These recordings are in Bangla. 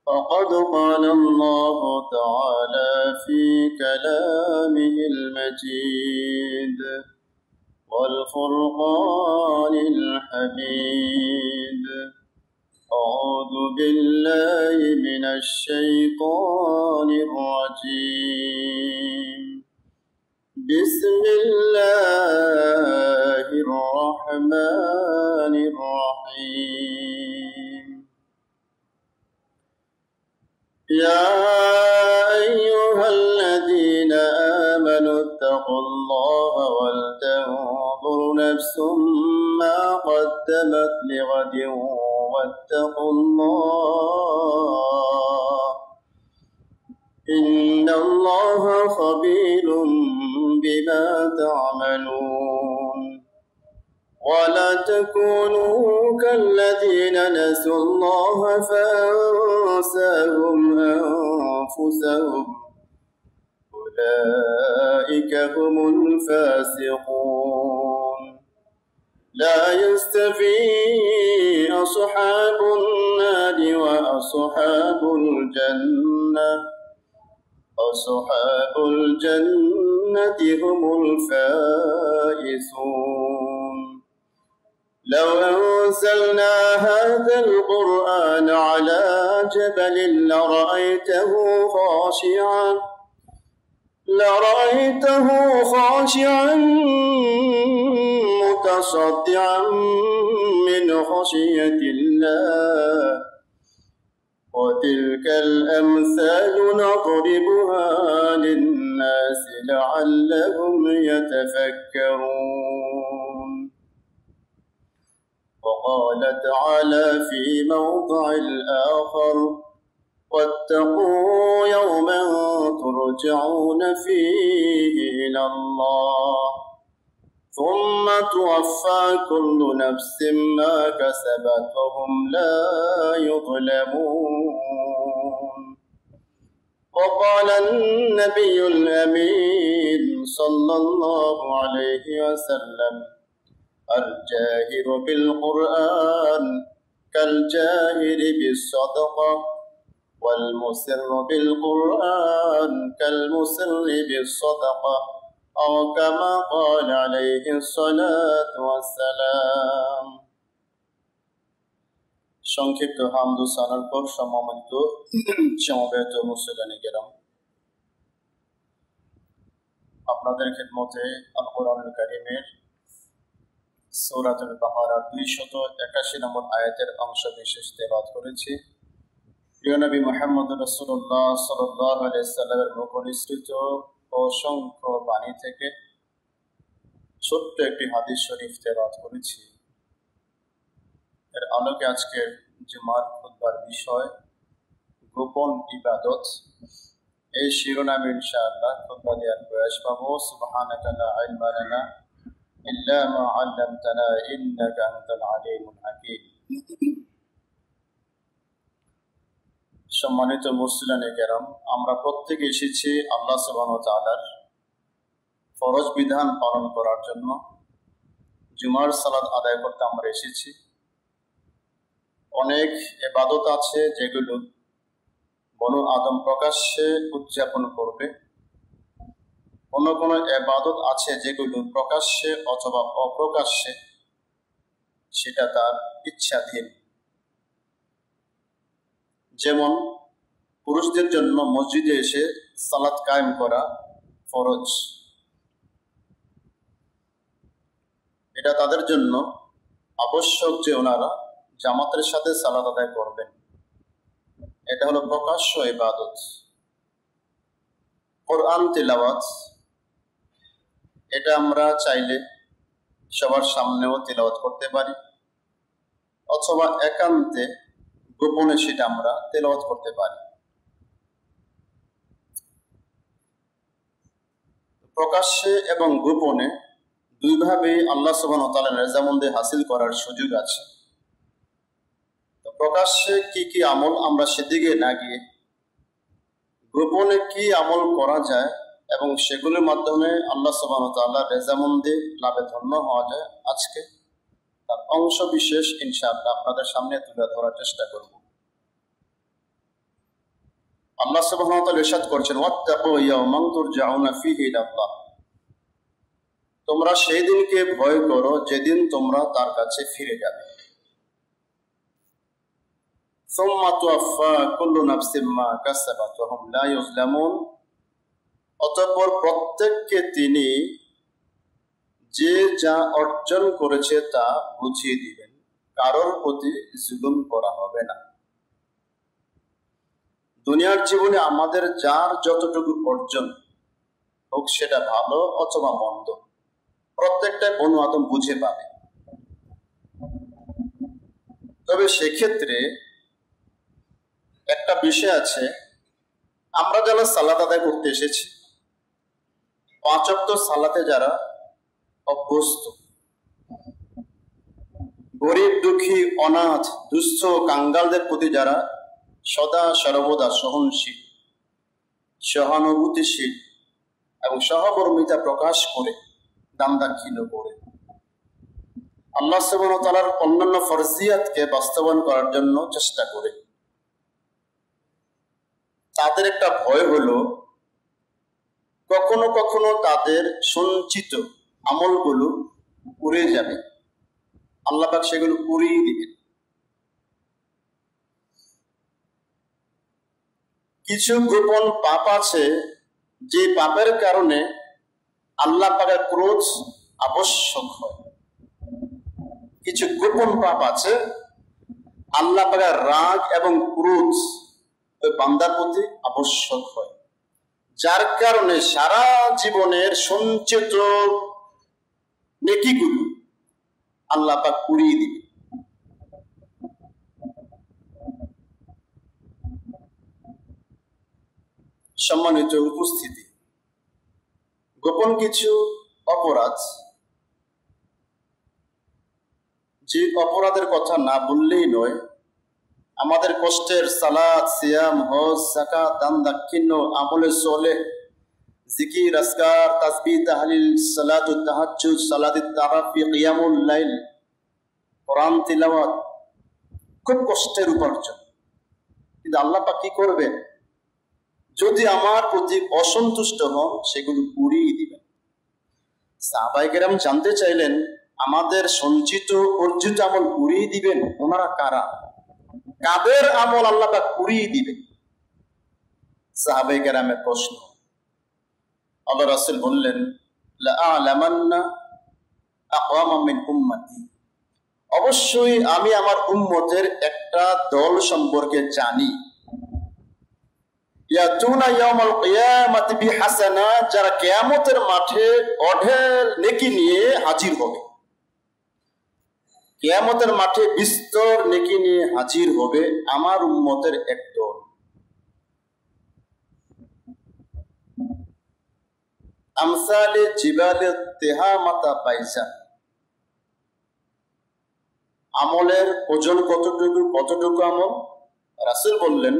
فقد قال الله تعالى في كلامه المجيد والفرقان الحميد. أعوذ بالله من الشيطان الرجيم. بسم الله الرحمن الرحيم. يا أيها الذين آمنوا اتقوا الله ولتنظر نفس ما قدمت لغد واتقوا الله إن الله خبير بما تعملون. ولا تكونوا كالذين نسوا الله فأنساهم أنفسهم أولئك هم الفاسقون. لا يستوي أصحاب النار وأصحاب الجنة أصحاب الجنة هم الفائزون. لو أنزلنا هذا القرآن على جبل لرأيته خاشعا متصدعا من خشية الله. وتلك الأمثال نضربها للناس لعلهم يتفكرون. وقال تعالى في موضع آخر واتقوا يوما ترجعون فيه إلى الله ثم توفى كل نفس ما كسبت وهم لا يظلمون. وقال النبي الأمين صلى الله عليه وسلم الجاهر بالقرآن كالجاهر بالصدقة والمسر بالقرآن كالمسر بالصدقة أو كما قال عليه الصلاة والسلام. সংক্ষিপ্ত হামদ ও সানার পর সম্মানিত সমবেত মুসলিম কেরাম, আপনাদের খিদমতে আল কোরআনুল কারীমের সূরাতুল বাকারার 281 নম্বর আয়াতের অংশ বিশেষ তেলাওয়াত করেছি। প্রিয় নবী মুহাম্মদ রাসূলুল্লাহ সাল্লাল্লাহু আলাইহি ওয়াসাল্লামের মুখ নিঃসৃত অসংখ্য বাণী থেকে ছোট্ট একটি হাদিস শরীফ তেলাওয়াত করেছি। এর আলোকে আজকের জুমার খুতবার বিষয় গোপন ইবাদত। এই শিরোনামে ইনশাআল্লাহ খুতবা দেওয়ার প্রয়াস পাবো। সুবহানাকা লা ইলমা লানা ইল্লা মা আল্লামতানা ইন্নাকা আনতাল আলিমুল হাকীম। সম্মানিত মুসলিম কেরাম, আমরা প্রত্যেকে এসেছি আল্লাহ সুবহানাহু ওয়া তাআলার ফরজ বিধান পালন করার জন্য। জুমার সালাত আদায় করতে আমরা এসেছি। অনেক ইবাদত আছে যেগুলো বনু আদম প্রকাশ্যে উদযাপন করবে, কোনো কোনো ইবাদত আছে যেগুলো প্রকাশ্যে অথবা অপ্রকাশ্যে সেটা তার ইচ্ছাধীন। যেমন পুরুষদের জন্য মসজিদে এসে সালাত কায়েম করা ফরজ, এটা তাদের জন্য আবশ্যক যে ওনারা জামাতের সাথে সালাত আদায় করবেন। এটা হলো প্রকাশ্য ইবাদত। কোরআন তিলাওয়াত, এটা আমরা চাইলে সবার সামনেও তিলাওয়াত করতে পারি অথবা একান্তে গোপনে সেটা আমরা তিলাওয়াত করতে পারি। প্রকাশ্যে এবং গোপনে দুইভাবে আল্লাহ সুবহানাহু ওয়া তাআলার রেজামন্দি হাসিল করার সুযোগ আছে। তো প্রকাশ্যে কি কি আমল আমরা সেদিকে না গিয়ে গোপনে কি আমল করা যায় এবং সেগুলোর মাধ্যমে আল্লাহ সুবহানাহু ওয়া তাআলার রেজামন্দি লাভে ধন্য হওয়া যায়, আজকে তার অংশ বিশেষ ইনশাআল্লাহ আপনাদের সামনে তুলে ধরার চেষ্টা করব। আল্লাহ সুবহানাহু ওয়া তাআলা ইরশাদ করছেন, ওয়াত্তাকু ইয়াওমান তুরজাউনা ফীহি ইলাল্লাহ, তোমরা সেই দিনকে ভয় করো যেদিন তোমরা তার কাছে ফিরে যাবে। সুম্মা তুওয়াফা কুল্লু নাফসিম মা কাসাবাত ওয়া হুম লা ইউযলামুন, অতঃপর প্রত্যেককে তিনি যে যা অর্জন করেছে তা বুঝিয়ে দিবেন, কারোর প্রতি জুলুম করা হবে না। দুনিয়ার জীবনে আমাদের যার যতটুকু অর্জন হোক, সেটা ভালো অথবা মন্দ, প্রত্যেকটা বনু আদম বুঝে পাবে। তবে সেক্ষেত্রে একটা বিষয় আছে, আমরা যারা সালাত আদায় করতে এসেছি, 5 ওয়াক্ত সালাতে যারা অভ্যস্ত, গরিব দুঃখী অনাথ দুস্থ কাঙ্গালদের প্রতি যারা সদা সর্বদা সহনশীল, সহানুভূতিশীল এবং সহমর্মিতা প্রকাশ করে, দান দাক্ষিণ্য করে আল্লাহ সুবহানাহু ওয়া তাআলার অন্যান্য ফরজিয়াতকে বাস্তবায়ন করার জন্য চেষ্টা করে, তাদের একটা ভয় হলো কখনো কখনো তাদের সঞ্চিত আমলগুলো উড়ে যাবে, আল্লাহ পাক সেগুলো উড়িয়ে দিবেন। কিছু গোপন পাপ আছে যে পাপের কারণে আল্লাহ পাকের ক্রোধ আবশ্যক হয়। কিছু গোপন পাপ আছে আল্লাহ পাকের রাগ এবং ক্রোধ ওই বান্দার প্রতি আবশ্যক হয়, যার কারণে সারা জীবনের সঞ্চিত নেকিগুলো আল্লাহ পাক উড়িয়ে দিবে। সম্মানিত উপস্থিতি, গোপন কিছু অপরাধ, যে অপরাধের কথা না বললেই নয়, আমাদের কষ্টের সালাত, সিয়াম, হজ, যাকাত, দান দাক্ষিণ্য, আমলে সালেহ, জিকির, আজকার, তাসবিহ, তাহলিল, সালাতুত তাহাজ্জুদ, সালাতুত তারাবি, কিয়ামুল লাইল, কোরআন তিলাওয়াত, খুব কষ্টের উপার্জন। কিন্তু আল্লাহ পাক কি করবেন? যদি আমার প্রতি অসন্তুষ্ট হন, সেগুলো উড়িয়ে দিবেন। সাহাবায়ে কেরাম জানতে চাইলেন, আমাদের সঞ্চিত অর্জিত আমল উড়িয়ে দিবেন, ওনারা কারা? কাদের আমল আল্লাহ পাক উড়িয়ে দিবেন? সাহাবায়ে কেরামের প্রশ্ন। আল্লাহ রাসূল বললেন, লা আ'লামান্না আকওয়ামান মিন উম্মতি, অবশ্যই আমি আমার উম্মতের একটা দল সম্পর্কে জানি, ইয়াতুনা ইয়াউমাল কিয়ামাতি বিহাসানাত, যারা কিয়ামতের মাঠে অঢেল নেকি নিয়ে হাজির হবে। কিয়ামতের মাঠে বিস্তর নেকি নিয়ে হাজির হবে আমার উম্মতের এক দল। আমসালে জিবালে তিহামাতা বাইজান, আমলের ওজন কতটুকু? কতটুকু আমল? রাসূল বললেন,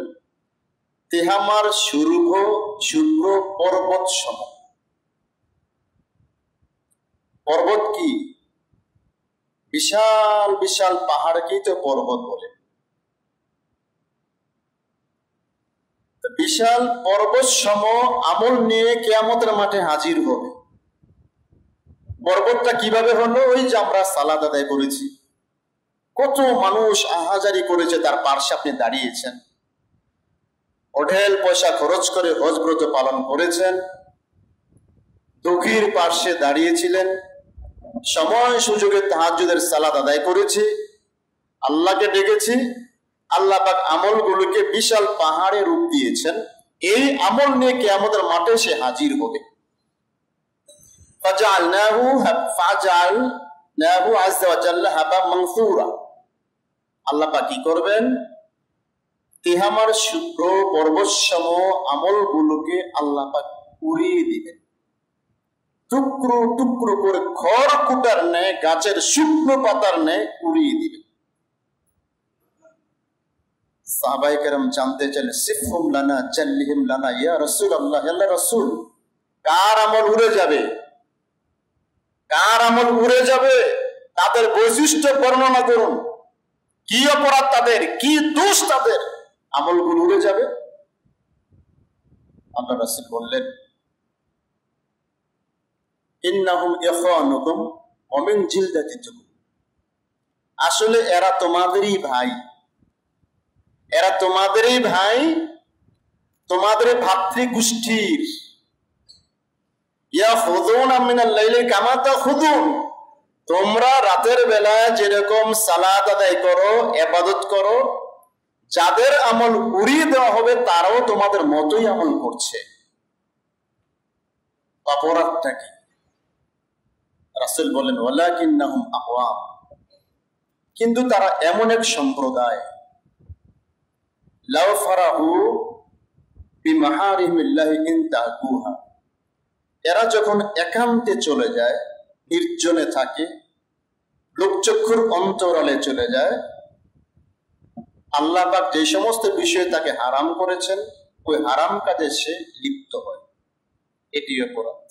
তিহামার শুভ্র পর্বত সম। পর্বত কি? বিশাল বিশাল পাহাড়কেই তো পর্বত বলে। বিশাল পর্বত সম আমল নিয়ে কিয়ামতের মাঠে হাজির হবে। পর্বতটা কিভাবে হলো? ওই যে আমরা সালাত আদায় করেছি, কত মানুষ আহাজারি করেছে, তার পার্শ্বে আপনি দাঁড়িয়েছেন, অঢেল পয়সা খরচ করে হজ ব্রত পালন করেছেন, দুঃখীর পার্শ্বে দাঁড়িয়েছিলেন, সময় সুযোগে তাহাজ্জুদের সালাত আদায় করেছি, আল্লাহকে ডেকেছি, আল্লাহ পাক আমলগুলোকে বিশাল পাহাড়ে রূপ দিয়েছেন। এই আমল নিয়ে কিয়ামতের মাঠে সে হাজির হবে। ফাজআলনাহু আযজা ওয়া জাল্লা হাবা মানসুরা, আল্লাহ পাক কি করবেন? তিহামার শুভ্র পর্বতসম আমলগুলোকে আল্লাহ পাক উড়িয়ে দিবেন, টুকরো টুকরো করে খড় কুটার ন্যায়, গাছের শুকনো পাতার ন্যায় উড়িয়ে দিবেন। সাহাবায়ে কেরাম জানতে চাইলেন, সিফহুম লানা জাল্লিহিম লানা ইয়া রাসূলুল্লাহ, আল্লাহর রাসূল, কার আমল উড়ে যাবে? কার আমল উড়ে যাবে? তাদের বৈশিষ্ট্য বর্ণনা করুন। কি অপরাধ তাদের, কি দোষ তাদের, আমলগুলো উড়ে যাবে? আল্লাহ রাসূল বললেন, ইন্নাহুম ইখওয়ানুকুম ওয়া মিন জিলদাতিকুম, আসলে এরা তোমাদেরই ভাই, এরা তোমাদেরই ভাই, তোমাদের ভাতৃগোষ্ঠীর। ইয়াখুযুনা মিনাল লাইলি কামা তাখুযুন, তোমরা রাতের বেলায় যেরকম সালাত আদায় করো, ইবাদত করো, যাদের আমল উড়িয়ে দেওয়া হবে তারাও তোমাদের মতোই আমল করছে। অপরাধটা কি? রাসূল বলেন, ওয়ালাকিন্নাহুম আকওয়াম, কিন্তু তারা এমন এক সম্প্রদায়, লাউ ফারাহু বিমাহারিমিল্লাহি ইনতাকুহা, এরা যখন একান্তে চলে যায়, নির্জনে থাকে, লোকচক্ষুর অন্তরালে চলে যায়, আল্লাহ পাক যে সমস্ত বিষয়ে তাকে হারাম করেছেন ওই হারাম কাজে সে লিপ্ত হয়, এটি অপরাধ।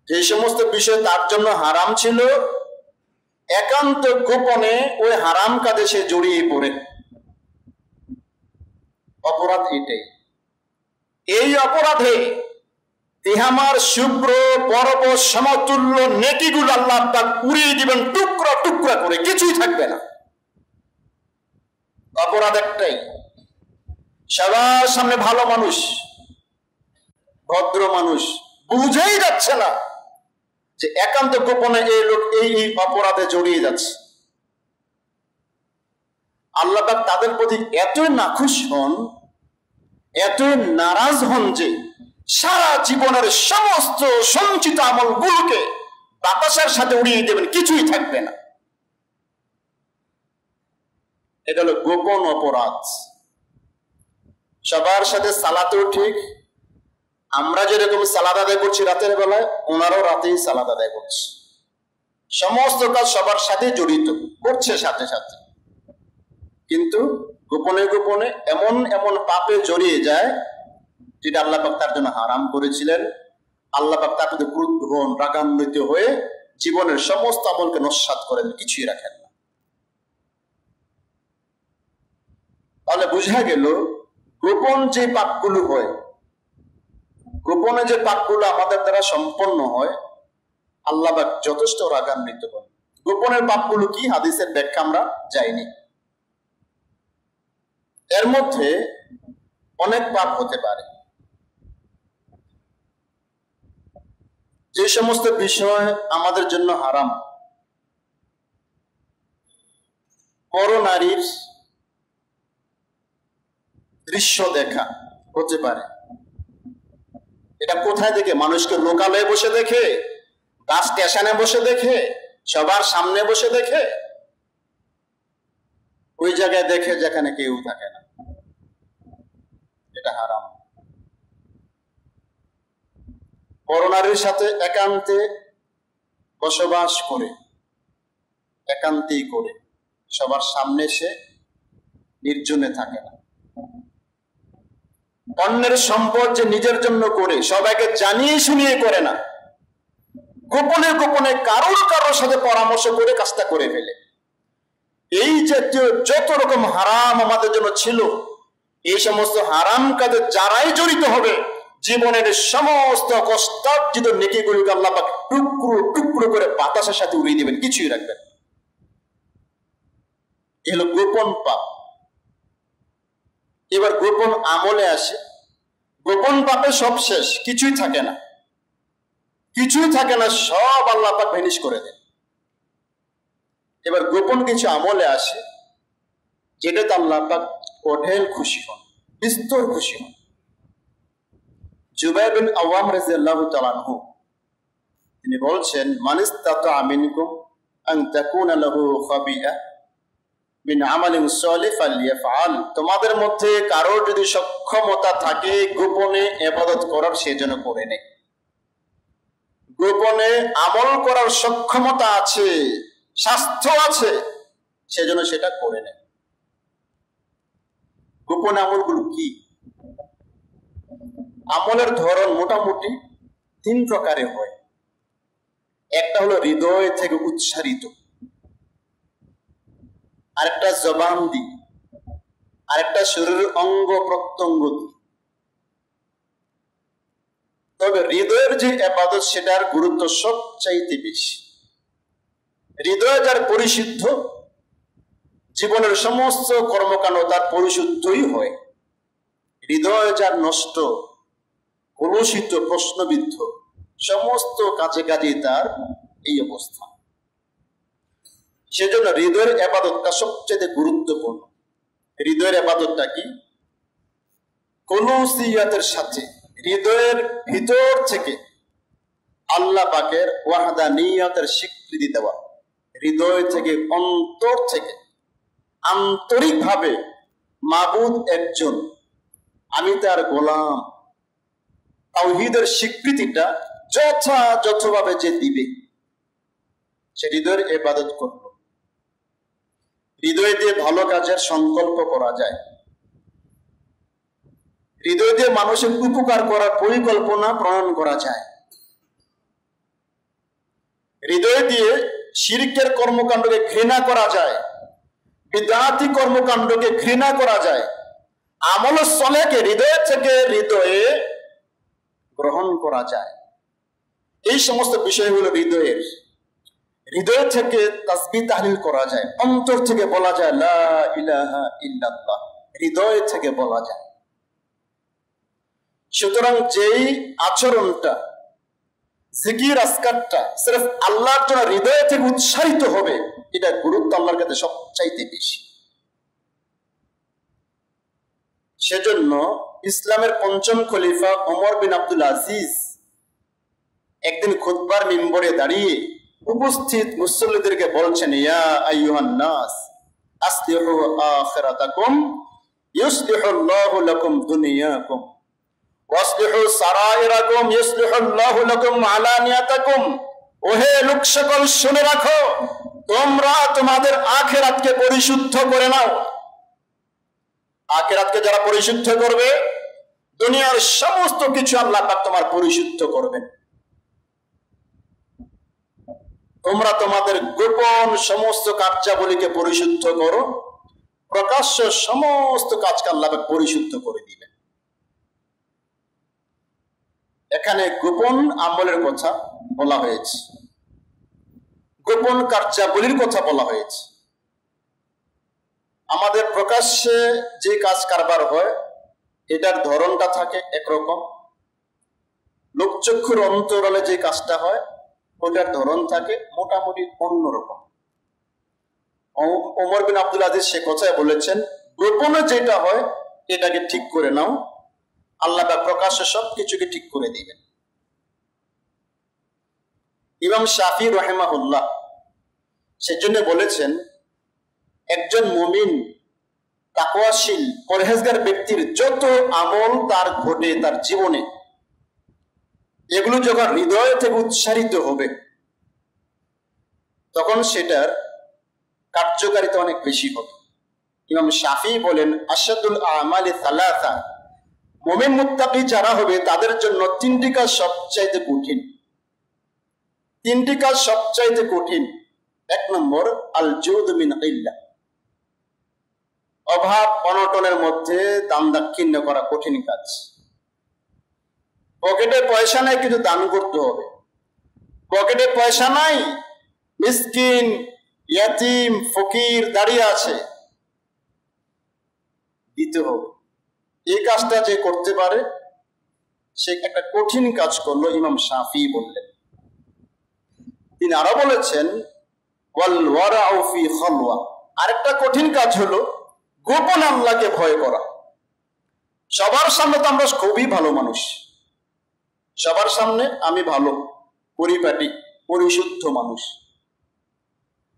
যে সমস্ত বিষয় তার জন্য হারাম ছিল, একান্ত গোপনে ওই হারাম কাজে সে জড়িয়ে পড়ে, অপরাধ এটাই। এই অপরাধে তিহামার শুভ্র বরফ সমতুল্য নেকিগুলো আল্লাহ পাক উড়িয়ে দিবেন টুকরা টুকরা করে, কিছুই থাকবে না। অপরাধ একটাই, সবার সামনে ভালো মানুষ, ভদ্র মানুষ, বুঝেই যাচ্ছে না যে একান্ত গোপনে এই লোক এই অপরাধে জড়িয়ে যাচ্ছে। আল্লাহ পাক তাদের প্রতি এত নাখুশ হন, এত নারাজ হন যে সারা জীবনের সমস্ত সঞ্চিত আমলগুলোকে বাতাসের সাথে উড়িয়ে দেবেন, কিছুই থাকবে না। এটা হলো গোপন অপরাধ। সবার সাথে সালাতেও ঠিক, আমরা যেরকম সালাত আদায় করছি রাতের বেলায়, ওনারাও রাতেই সালাত আদায় করছে, সমস্ত কাজ সবার সাথে জড়িত করছে সাথে সাথে, কিন্তু গোপনে গোপনে এমন এমন পাপে জড়িয়ে যায় যেটা আল্লাহ পাক তার জন্য হারাম করেছিলেন। আল্লাহ পাক তার প্রতি ক্রুদ্ধ হন, রাগান্বিত হয়ে জীবনের সমস্ত আমলকে নস্যাৎ করেন, কিছুই রাখেন না। তাহলে বোঝা গেল গোপন যে পাপগুলো হয়, গোপনে যে পাপগুলো আমাদের দ্বারা সম্পন্ন হয়, আল্লাহ পাক যথেষ্ট রাগান্বিত হন। গোপনের পাপগুলো কি, হাদিসের ব্যাখ্যা আমরা যাইনি। এর মধ্যে অনেক পাপ হতে পারে। যে সমস্ত বিষয় আমাদের জন্য হারাম, পরনারীর দৃশ্য দেখা হতে পারে। এটা কোথায় দেখে? মানুষকে লোকালয়ে বসে দেখে, বাস স্টেশনে বসে দেখে, সবার সামনে বসে দেখে, ওই জায়গায় দেখে যেখানে কেউ থাকে না, এটা হারাম। পরনারীর সাথে একান্তে বসবাস করে, একান্তেই করে, সবার সামনে সে নির্জনে থাকে না। অন্যের সম্পদ যে নিজের জন্য করে, সবাইকে জানিয়ে শুনিয়ে করে না, গোপনে গোপনে কারোর সাথে পরামর্শ করে কাজটা করে ফেলে। এই জাতীয় যত রকম হারাম আমাদের জন্য ছিল, এই সমস্ত হারাম কাজে যারাই জড়িত হবে, জীবনের সমস্ত কষ্টার্জিত নেকিগুলোকে আল্লাহ পাক টুকরো টুকরো করে বাতাসের সাথে উড়িয়ে দিবেন, কিছুই রাখবেন। এ হলো গোপন পাপ। এবার গোপন আমলে আসে। গোপন পাপে সব শেষ, কিছুই থাকে না, কিছুই থাকে না, সব আল্লাহ পাক ভেনিশ করে দেন। এবার গোপন কিছু আমলে আসে, যেটাতে আল্লাহ পাক অঢেল খুশি হন, বিস্তর খুশি হন। জুবাইর বিন আওয়াম রাদিয়াল্লাহু তাআলা আনহু তিনি বলছেন, মানিস্তাতা মিনকুম আন তাকুনা লাহু খাবিয়া মিন আমালিন সালিহ ফালইফআল, তোমাদের মধ্যে কারোর যদি সক্ষমতা থাকে গোপনে ইবাদত করার, সে যেন করে নেয়। গোপনে আমল করার সক্ষমতা আছে, স্বাস্থ্য আছে, সেজন্য সেটা করে নেয়। গোপন আমলগুলো কি? আমলের ধরন মোটামুটি 3 প্রকারে হয়। একটা হলো হৃদয় থেকে উচ্চারিত, আরেকটা জবান দিয়ে, আরেকটা শরীরের অঙ্গ প্রত্যঙ্গ দিয়ে, তবে হৃদয়ের যে ইবাদত সেটার গুরুত্ব সবচাইতে বেশি। হৃদয় যার পরিশুদ্ধ, জীবনের সমস্ত কর্মকাণ্ড তার পরিশুদ্ধই হয়। হৃদয় যার নষ্ট, কলুষিত, প্রশ্নবিদ্ধ, সমস্ত কাজে কাজে তার এই অবস্থা। সেজন্য হৃদয়ের ইবাদতটা সবচেয়ে গুরুত্বপূর্ণ। হৃদয়ের ইবাদতটা কি? কুলুসিয়াতের সাথে হৃদয়ের ভিতর থেকে আল্লাহ পাকের ওয়াহদানিয়তের স্বীকৃতি দেওয়া, হৃদয় থেকে, অন্তর থেকে আন্তরিকভাবে মাবুদ একজন, আমি তার গোলাম, তাওহীদের স্বীকৃতিটা যথাযথভাবে যে দিবে, সে হৃদয়ের ইবাদত করল। হৃদয় দিয়ে ভালো কাজের সংকল্প করা যায়, হৃদয় দিয়ে মানুষের উপকার করার পরিকল্পনা প্রণয়ন করা যায়, হৃদয় দিয়ে শিরকের কর্মকাণ্ডকে ঘৃণা করা যায়, বিদআতি কর্মকাণ্ডকে ঘৃণা করা যায়, আমল সলেহকে হৃদয় থেকে হৃদয়ে গ্রহণ করা যায়। এই সমস্ত বিষয়গুলো হৃদয়ের। হৃদয় থেকে তাসবিহ তাহলিল করা যায়, অন্তর থেকে বলা যায় লা ইলাহা ইল্লাল্লাহ, হৃদয় থেকে বলা যায়। সুতরাং যেই আচরণটা, জিকির আজকারটা সির্ফ আল্লাহর জন্য হৃদয় থেকে উৎসারিত হবে, এটা গুরুত্ব আল্লাহর কাছে সবচাইতে বেশি। সেজন্য ইসলামের পঞ্চম খলিফা ওমর বিন আব্দুল আজিজ একদিন খুতবার মিম্বরে দাঁড়িয়ে উপস্থিত মুসল্লিদেরকে বলছেন, ইয়া আইয়ুহান নাস আসলিহু আখিরাতাকুম ইউসলিহুল্লাহু লাকুম দুনিয়াকুম ওয়াসলিহু সারাইরাকুম ইউসলিহুল্লাহু লাকুম আলানিয়াতাকুম। ওহে লোক সকল, শুনে রাখো, তোমরা তোমাদের আখিরাতকে পরিশুদ্ধ করে নাও। আখিরাতকে যারা পরিশুদ্ধ করবে, দুনিয়ার সমস্ত কিছু আল্লাহ পাক তোমার পরিশুদ্ধ করবেন। তোমরা তোমাদের গোপন সমস্ত কার্যাবলীকে পরিশুদ্ধ করো, প্রকাশ্য সমস্ত কাজকে আল্লাহ পাক পরিশুদ্ধ করে দিবেন। এখানে গোপন আমলের কথা বলা হয়েছে, গোপন কার্যাবলীর কথা বলা হয়েছে। আমাদের প্রকাশ্যে যে কাজ কারবার হয়, এটার ধরনটা থাকে একরকম, লোকচক্ষুর অন্তরালে যে কাজটা হয় ওটার ধরন থাকে মোটামুটি অন্যরকম। ওমর বিন আব্দুল আজিজ সে কথায় বলেছেন, গোপনে যেটা হয় এটাকে ঠিক করে নাও, আল্লাহ পাক প্রকাশ্যে সবকিছুকে ঠিক করে দিবেন। ইমাম শাফি রাহিমাহুল্লাহ সেজন্য বলেছেন, একজন মুমিন তাকওয়াশীল পরহেজগার ব্যক্তির যত আমল তার ঘটে তার জীবনে, এগুলো যখন হৃদয় থেকে উৎসারিত হবে, তখন সেটার কার্যকারিতা অনেক বেশি হবে। ইমাম শাফি বলেন, আশাদুল আমালি সালাসা, মুমিন মুত্তাকি যারা হবে তাদের জন্য তিনটি কাজ সবচাইতে কঠিন। তিনটি কাজ সবচাইতে কঠিন। এক নম্বর, আল জুদ মিন ইল্লাহ, অভাব অনটনের মধ্যে দান দাক্ষিণ্য করা কঠিন কাজ। পকেটে পয়সা নাই কিন্তু দান করতে হবে। পকেটে পয়সা নাই, মিসকিন, ইয়াতিম, ফকির দাঁড়িয়ে আছে, দিতে হবে। এই কাজটা যে করতে পারে সে একটা কঠিন কাজ করলো, ইমাম শাফি বললেন। তিনি আরো বলেছেন, ওয়াল ওয়ারাউ ফি খালওয়া, আরেকটা কঠিন কাজ হলো গোপন আল্লাহকে ভয় করা। সবার সামনে তো আমরা খুবই ভালো মানুষ, সবার সামনে আমি ভালো, পরিপাটি, পরিশুদ্ধ মানুষ।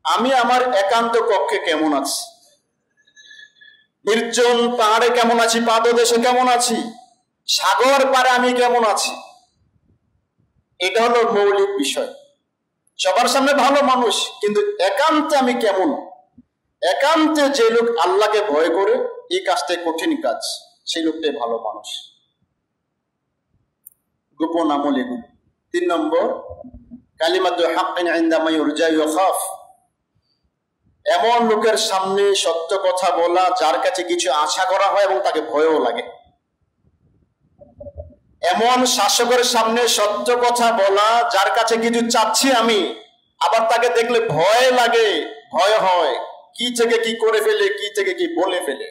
আমি আমার একান্ত কক্ষে কেমন আছি, নির্জন পাহাড়ে কেমন আছি, পাদদেশে কেমন আছি, সাগর পারে আমি কেমন আছি, এটা হলো মৌলিক বিষয়। সবার সামনে ভালো মানুষ, কিন্তু একান্তে আমি কেমন? একান্তে যে লোক আল্লাহকে ভয় করে, এই কাজটাই কঠিন কাজ, সেই লোকটাই ভালো মানুষ। গোপন আমল এগুলো। 3 নম্বর, কালিমাতু হাক্কিন ইনদা মান ইউরজা ইয়াখাফ, এমন লোকের সামনে সত্য কথা বলা যার কাছে কিছু আশা করা হয় এবং তাকে ভয়ও লাগে। এমন শাসকের সামনে সত্য কথা বলা, যার কাছে কিছু চাচ্ছি আমি, আবার তাকে দেখলে ভয় লাগে, ভয় হয়, কি থেকে কি করে ফেলে, কি থেকে কি বলে ফেলে।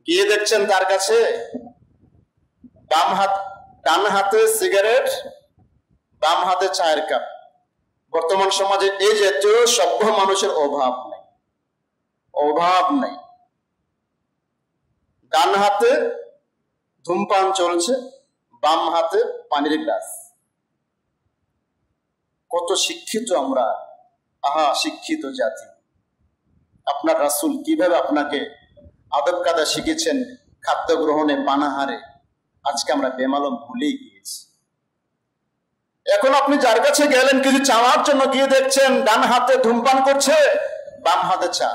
গিয়ে দেখছেন তার কাছে ডান হাতে সিগারেট, বাম হাতে চায়ের কাপ। বর্তমান সমাজে এই জাতীয় সভ্য মানুষের অভাব নাই, অভাব নাই। ডান হাতে ধূমপান চলছে, বাম হাতে পানির গ্লাস। কত শিক্ষিত আমরা, আহা শিক্ষিত জাতি। আপনার রাসূল কিভাবে আপনাকে আদব কায়দা শিখেছেন খাদ্য গ্রহণে, পানাহারে, আজকে আমরা বেমালুম ভুলেই গিয়েছি। এখন আপনি যার কাছে গেলেন কিছু চাওয়ার জন্য, গিয়ে দেখছেন ডান হাতে ধূমপান করছে, বাম হাতে চা।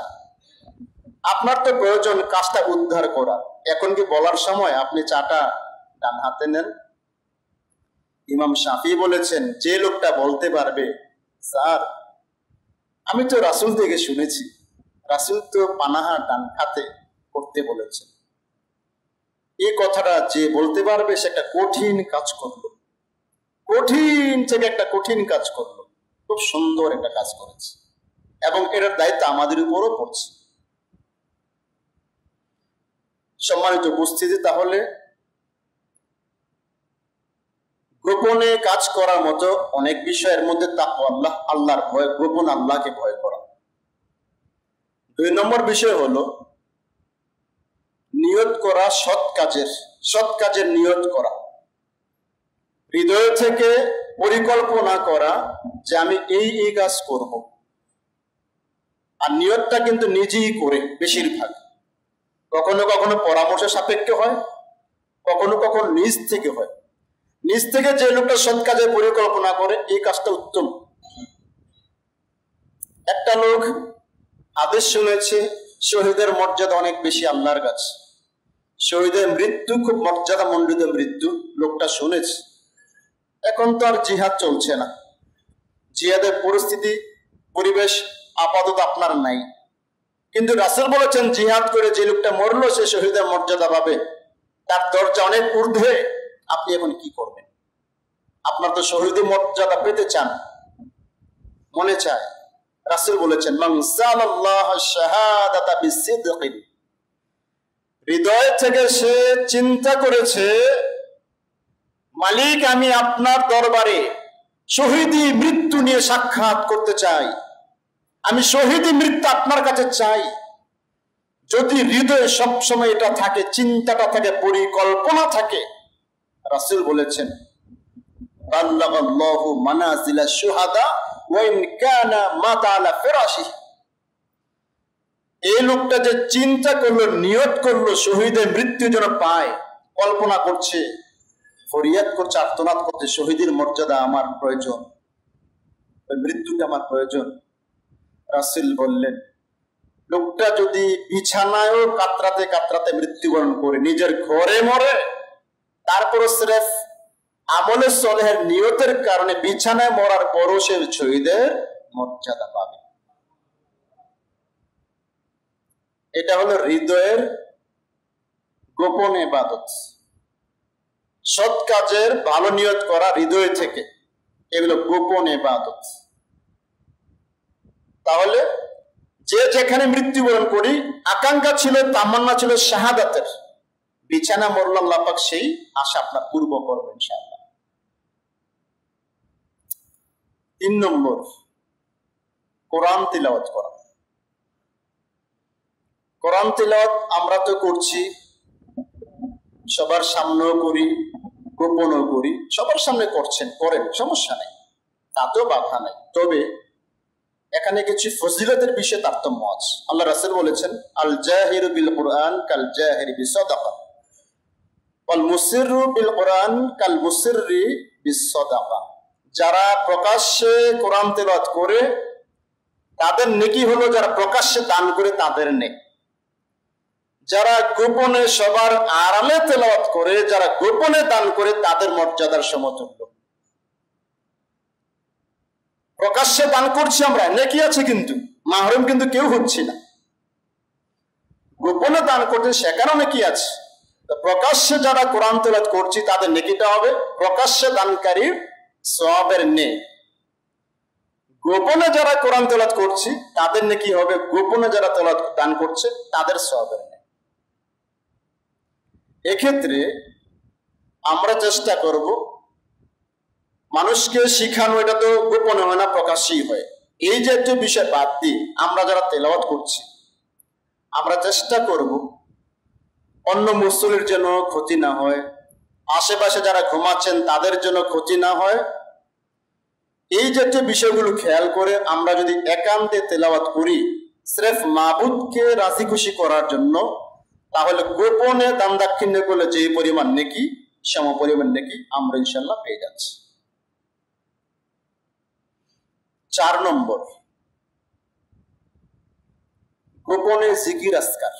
আপনার তো প্রয়োজন কাজটা উদ্ধার করা। এখন কি বলার সময় আপনি চাটা ডান হাতে নেন? ইমাম শাফি বলেছেন, যে লোকটা বলতে পারবে, স্যার আমি তো রাসূল থেকে শুনেছি, রাসূল তো পানাহার ডান হাতে করতে বলেছেন, এই কথাটা যে বলতে পারবে সে একটা কঠিন কাজ করলো, কঠিন থেকে একটা কঠিন কাজ করলো, খুব সুন্দর একটা কাজ করেছে, এবং এটার দায়িত্ব আমাদের উপরও পড়ছে। সম্মানিত উপস্থিতি, তাহলে গোপনে কাজ করার মতো অনেক বিষয়ের মধ্যে তাকওয়া, আল্লাহর ভয়, গোপন আল্লাহকে ভয় করা। 2 নম্বর বিষয় হলো নিয়ত করা সৎ কাজের নিয়ত করা, হৃদয় থেকে পরিকল্পনা করা যে আমি এই কাজ করব। আর নিয়তটা কিন্তু নিজেই করে বেশিরভাগ, কখনো কখনো পরামর্শ সাপেক্ষে হয়, কখনো কখনো নিজ থেকে হয়। নিজ থেকে যে লোকটা সৎ কাজের পরিকল্পনা করে, এই কাজটা উত্তম। একটা লোক আদেশ শুনেছে শহীদের মর্যাদা অনেক বেশি আল্লাহর কাছে, শহীদের মৃত্যু খুব মর্যাদা মণ্ডিত মৃত্যু, লোকটা শুনেছে। এখন তো আর জিহাদ চলছে না, জিহাদের পরিবেশ আপাতত আপনার নাই, কিন্তু রাসূল বলেছেন জিহাদ করে যে লোকটা মরলো সে শহীদের মর্যাদা পাবে, তার দরজা অনেক ঊর্ধ্বে। আপনি এখন কি করবেন? আপনার তো শহীদের মর্যাদা পেতে চান, মনে চায়। রাসূল বলেছেন মান সালাল্লাহ শাহাদাতা বিসিদকিন, হৃদয় থেকে সে চিন্তা করেছে, মালিক আমি আপনার দরবারে শহীদি মৃত্যু নিয়ে সাক্ষাৎ করতে চাই, আমি শহীদি মৃত্যু আপনার কাছে চাই। যদি হৃদয়ে সবসময় এটা থাকে, চিন্তাটা থাকে, পরিকল্পনা থাকে, রাসূল বলেছেন বাল্লাগাল্লাহু মানাজিলা শুহাদা ওয়া ইন কানা মাতা আলা ফিরাশিহি, এই লোকটা যে চিন্তা করলো, নিয়ত করলো শহীদের মৃত্যু যেন পায়, কল্পনা করছে, ফরিয়াদ করছে, আর্তনাদ করছে, শহীদের মর্যাদা আমার প্রয়োজন, ওই মৃত্যুটা আমার প্রয়োজন। রাসূল বললেন লোকটা যদি বিছানায়ও কাতরাতে কাতরাতে মৃত্যুবরণ করে, নিজের ঘরে মরে, তারপরও সিরেফ আমলে সলেহের নিয়তের কারণে বিছানায় মরার পরও সে শহীদের মর্যাদা পাবে। এটা হলো হৃদয়ের গোপন ইবাদত, সৎ কাজের ভালো নিয়ত করা হৃদয় থেকে, এগুলো গোপন ইবাদত। তাহলে যে যেখানে মৃত্যুবরণ করি, আকাঙ্ক্ষা ছিল, তামান্না ছিল শাহাদাতের, বিছানা মরল, আল্লাহ পাক সেই আশা আপনার পূর্ব করবেন ইনশাআল্লাহ। 3 নম্বর, কোরআন তিলাওয়াত করা। কোরআন তিলাওয়াত আমরা তো করছি, সবার সামনেও করি, গোপনও করি, সবার সামনে করছেন, করেন, সমস্যা নেই, তাতেও বাধা নাই। তবে এখানে কিছু ফজিলতের বিষয়ে তারতম্য আছে। আল্লাহ রাসূল বলেছেন আল জাহিরু বিল কুরআন কাল জাহিরি বিসাদাকা ওয়াল মুসিররু বিল কুরআন কাল মুসিররি বিসাদাকা, যারা প্রকাশ্যে কোরআন তেলাওয়াত করে তাদের নেকি হলো যারা প্রকাশ্যে দান করে তাদের নেকি, যারা গোপনে সবার আড়ালে তেলাওয়াত করে, যারা গোপনে দান করে তাদের মর্যাদার সমতুল্য। প্রকাশ্যে দান করছি আমরা, নেকি আছে, কিন্তু মাহরুম কিন্তু কেউ হচ্ছে না। গোপনে দান করতে সেখানেও নেকি আছে, তো প্রকাশ্যে যারা কোরআন তেলাওয়াত করছি তাদের নেকিটা হবে প্রকাশ্যে দানকারীর সওয়াবের নেই। গোপনে যারা কোরআন তেলাওয়াত করছি তাদের নেকি হবে গোপনে যারা তেলাওয়াত দান করছে তাদের সওয়াবের নেই। এক্ষেত্রে আমরা চেষ্টা করব মানুষকে শিখানো, এটা তো গোপনে হয় না, প্রকাশ্যেই হয়। এই জাতীয় বিষয় বাদ দিয়ে আমরা যারা তেলাওয়াত করছি আমরা চেষ্টা করব অন্য মুসল্লির জন্য ক্ষতি না হয়, আশেপাশে যারা ঘুমাচ্ছেন তাদের জন্য ক্ষতি না হয়, এই জাতীয় বিষয়গুলো খেয়াল করে আমরা যদি একান্তে তেলাওয়াত করি স্রেফ মাবুদকে রাজি খুশি করার জন্য, তাহলে গোপনে দান দাক্ষিণ্য করলে যে পরিমাণ নেকি সম পরিমাণ নেকি আমরা ইনশাল্লাহ পেয়ে যাচ্ছি। 4 নম্বর, গোপনে জিকির আজকার।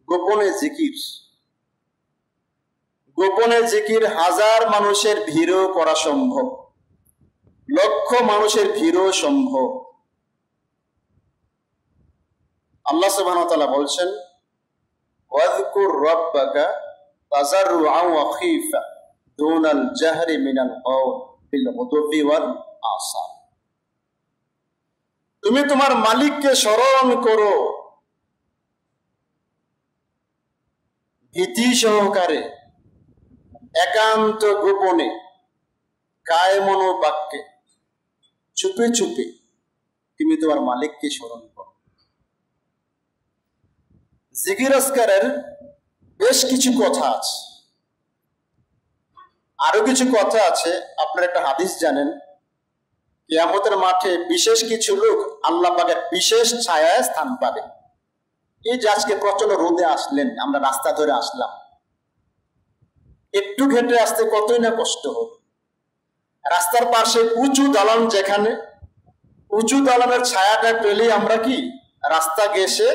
গোপনে জিকির, গোপনে জিকির হাজার মানুষের ভিড়ও করা সম্ভব, লক্ষ মানুষের ভিড়ও সম্ভব। আল্লাহ সুবহানাহু ওয়া তাআলা বলছেন ওয়াযকুর রাব্বাকা তাযাররুআন ওয়া খীফা দুনাল জাহরি মিনাল কওল বিল গুদুবি ওয়াল আসাল। তুমি তোমার মালিককে স্মরণ করো ভীতি সহকারে, একান্ত গোপনে, কায়মন বাক্যে, চুপে চুপে তুমি তোমার মালিককে স্মরণ করো। জিকির আজকারের বেশ কিছু কথা আছে, আরো কিছু কথা আছে। আপনারা একটা হাদিস জানেন, কিয়ামতের মাঠে বিশেষ কিছু লোক আল্লাহ পাকের বিশেষ ছায়ায় স্থান পাবে। এই যে আজকে প্রচন্ড রোদে আসলেন, আমরা রাস্তা ধরে আসলাম, একটু হেঁটে আসতে কতই না কষ্ট হল। রাস্তার পাশে উঁচু দালান, যেখানে উঁচু দালানের ছায়াটা পেলে আমরা কি রাস্তা ঘেঁষে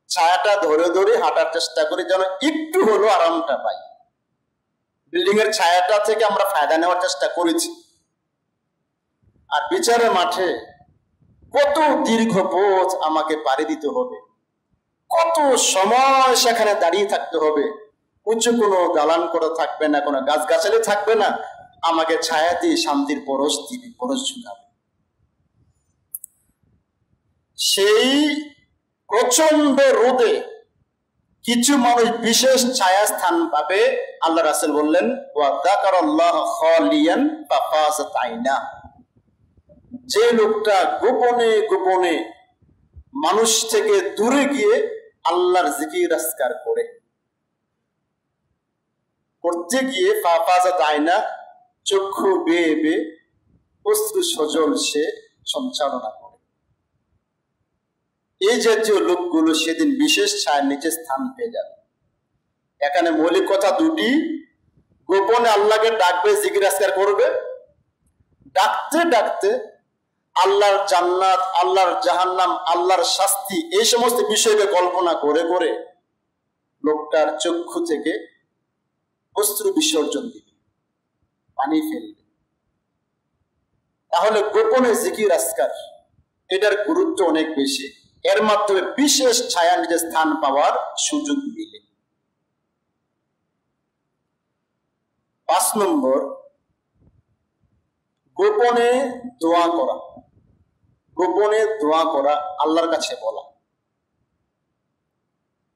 ছায়াটা ধরে ধরে হাঁটার চেষ্টা করি, যেন একটু হলো আরামটা পাই। বিল্ডিং এর ছায়াটা থেকে আমরা ফায়দা নেওয়ার চেষ্টা করেছি। আর বিচারের মাঠে কত দীর্ঘ পথ আমাকে পাড়ি দিতে হবে, কত সময় সেখানে দাঁড়িয়ে থাকতে হবে। উঁচু কোনো দালান করে থাকবে না, কোনো গাছগাছালি থাকবে না, আমাকে ছায়া দিয়ে শান্তির পরশ দিবে, পরশ ঝুঁকাবে। সেই প্রচন্ড রোদে কিছু মানুষ বিশেষ ছায়া স্থান পাবে। আল্লাহ রাসূল বললেন ওয়া যাকারাল্লাহ খালিয়ান ফাফাযাত আইনা, যে লোকটা গোপনে গোপনে মানুষ থেকে দূরে গিয়ে আল্লাহর জিকির আজকার করতে গিয়ে ফাফাযাত আইনা, চক্ষু বেয়ে বেয়ে অশ্রু সজল সে সঞ্চালনা করে। এই জাতীয় লোকগুলো সেদিন বিশেষ ছায়ার নিচে স্থান পেয়ে যাবে। এখানে মৌলিক কথা দুটি, গোপনে আল্লাহকে ডাকবে, জিকির আজকার করবে, ডাকতে ডাকতে আল্লাহর জান্নাত, আল্লাহর জাহান্নাম, আল্লাহর শাস্তি, এই সমস্ত বিষয়কে কল্পনা করে করে লোকটার চক্ষু থেকে অশ্রু বিসর্জন দিবে, পানি ফেলবে। তাহলে গোপনে জিকির আজকার, এটার গুরুত্ব অনেক বেশি। এর মাধ্যমে বিশেষ ছায়া নিজের স্থান পাওয়ার সুযোগ মিলে। 5 নম্বর, গোপনে দোয়া করা। গোপনে দোয়া করা, আল্লাহর কাছে বলা।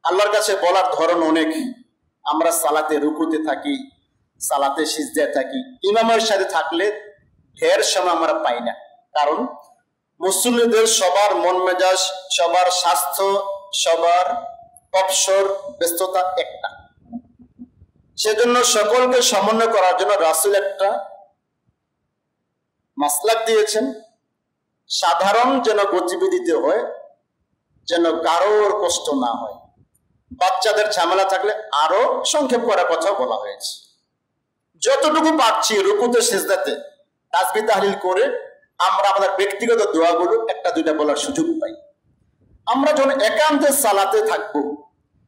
আল্লাহর কাছে বলার ধরন অনেক। আমরা সালাতে রুকুতে থাকি, সালাতে সিজদায় থাকি, ইমামের সাথে থাকলে ঢের সময় আমরা পাই না। কারণ মুসল্লিদের সবার মন মেজাজ, সবার স্বাস্থ্য, সবার অবসর, ব্যস্ততা একটা। সেজন্য সকলকে সমন্বয় করার জন্য রাসূল একটা মাসলাক দিয়েছেন, সাধারণ যেন গতিবিধিতে হয়, যেন কারোর কষ্ট না হয়। বাচ্চাদের ঝামেলা থাকলে আরো সংক্ষেপ করার কথা বলা হয়েছে। যতটুকু পারছি রুকুতে সিজদাতে তাসবিহ তাহলিল করে আমরা আমাদের ব্যক্তিগত দোয়াগুলো একটা দুইটা বলার সুযোগ পাই। আমরা যখন একান্তে সালাতে থাকবো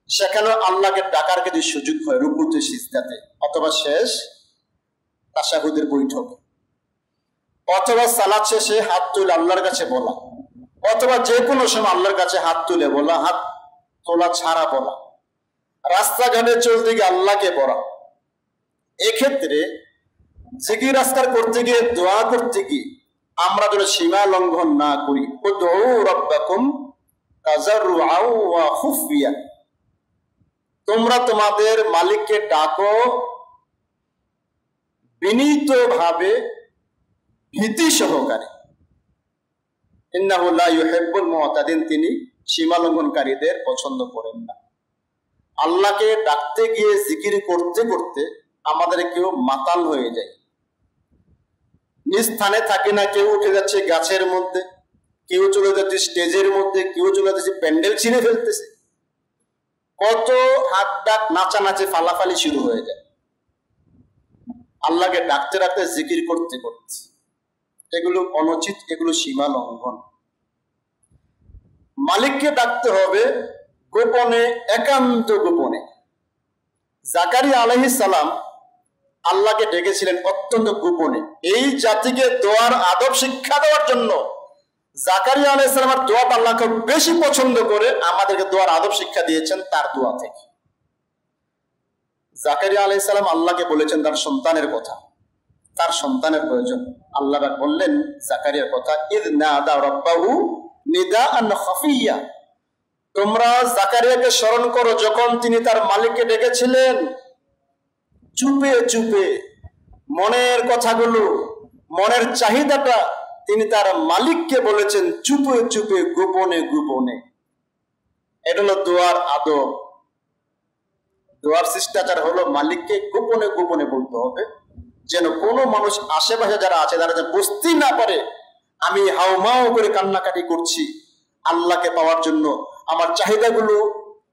সেখানেও আল্লাহকে ডাকার যদি সুযোগ হয় রুকুতে সিজদাতে, অথবা শেষ তাশাহুদের বৈঠকে, অথবা সালাত শেষে হাত তুলে আল্লাহর কাছে বলা, অথবা যে কোনো সময় আল্লাহর কাছে হাত তুলে বলা, হাত তোলা ছাড়া বলা, রাস্তাঘাটে চলতে গিয়ে আল্লাহকে পড়া। এক্ষেত্রে জিকির আজকার করতে গিয়ে, দোয়া করতে গিয়ে আমরা যেন সীমা লঙ্ঘন না করি। উদউ রাব্বাকুম তাজাররুআন ওয়া খুফিয়া, তোমরা তোমাদের মালিককে ডাকো বিনীতভাবে, ভীতি সহকারে। ইন্নাহু লা ইউহিব্বুল মুতাদিন, তিনি সীমা লঙ্ঘনকারীদের পছন্দ করেন না। আল্লাহকে ডাকতে গিয়ে জিকির করতে করতে আমাদের কেউ মাতাল হয়ে যায়, নিজ স্থানে থাকে না, কেউ উঠে যাচ্ছে গাছের মধ্যে, কেউ চলে যাচ্ছে স্টেজের মধ্যে, কেউ চলে যাচ্ছে প্যান্ডেল ছিঁড়ে ফেলতেছে, কত হাত ডাক নাচানাচি ফালাফালি শুরু হয়ে যায়। আল্লাহকে ডাকতে ডাকতে জিকির করতে করতে, এগুলো অনুচিত, এগুলো সীমা লঙ্ঘন। মালিককে ডাকতে হবে গোপনে, একান্ত গোপনে। জাকারিয়া আলাইহিস সালাম আল্লাহকে ডেকেছিলেন অত্যন্ত গোপনে। এই জাতিকে দোয়ার আদব শিক্ষা দেওয়ার জন্য জাকারিয়া আলাইহিস সালামের দোয়া আল্লাহকে বেশি পছন্দ করে আমাদেরকে দোয়ার আদব শিক্ষা দিয়েছেন তার দোয়া থেকে। জাকারিয়া আলাইহিস সালাম আল্লাহকে বলেছেন তার সন্তানের কথা, তার সন্তানের প্রয়োজন। আল্লাহ বললেন জাকারিয়ার কথা, ইয নাদা রাব্বাহু নিদাআন খাফিয়্যা, তোমরা জাকারিয়াকে স্মরণ করো যখন তিনি তার মালিককে ডেকেছিলেন চুপে চুপে, মনের কথাগুলো, মনের চাহিদাটা তিনি তার মালিককে বলেছেন চুপে চুপে, গোপনে গোপনে। এটা হলো দোয়ার আদব। দোয়ার শিষ্টাচার হলো মালিককে গোপনে গোপনে বলতে হবে, যেন কোনো মানুষ আশেপাশে যারা আছে তারা যেন বুঝতেই না পারে আমি হাউমাউ করে কান্নাকাটি করছি আল্লাহকে পাওয়ার জন্য, আমার চাহিদাগুলো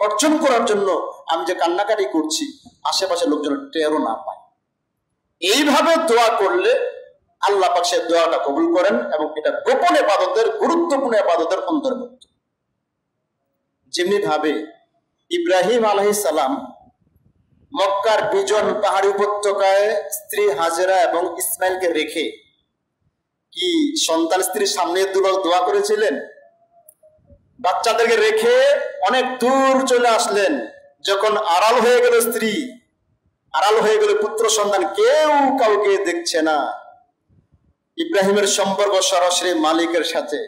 অর্জন করার জন্য আমি যে কান্নাকাটি করছি, আশেপাশে লোকজন টেরও না পায়। এইভাবে দোয়া করলে আল্লাহ পাক সে দোয়াটা কবুল করেন, এবং এটা গোপন ইবাদতের, গুরুত্বপূর্ণ ইবাদতের অন্তর্ভুক্ত। যেমনি ভাবে ইব্রাহিম আলাইহিস সালাম মক্কার বিজন পাহাড়ি উপত্যকায় স্ত্রী হাজেরা এবং ইসমাইলকে রেখে কি সন্তান স্ত্রীর সামনে দোয়া করেছিলেন? বাচ্চাদেরকে রেখে অনেক দূর চলে আসলেন। যখন আড়াল হয়ে গেল স্ত্রী, আড়াল হয়ে গেল পুত্র সন্তান, কেউ কাউকে দেখছে না, ইব্রাহিমের সম্পর্ক সরাসরি মালিকের সাথে।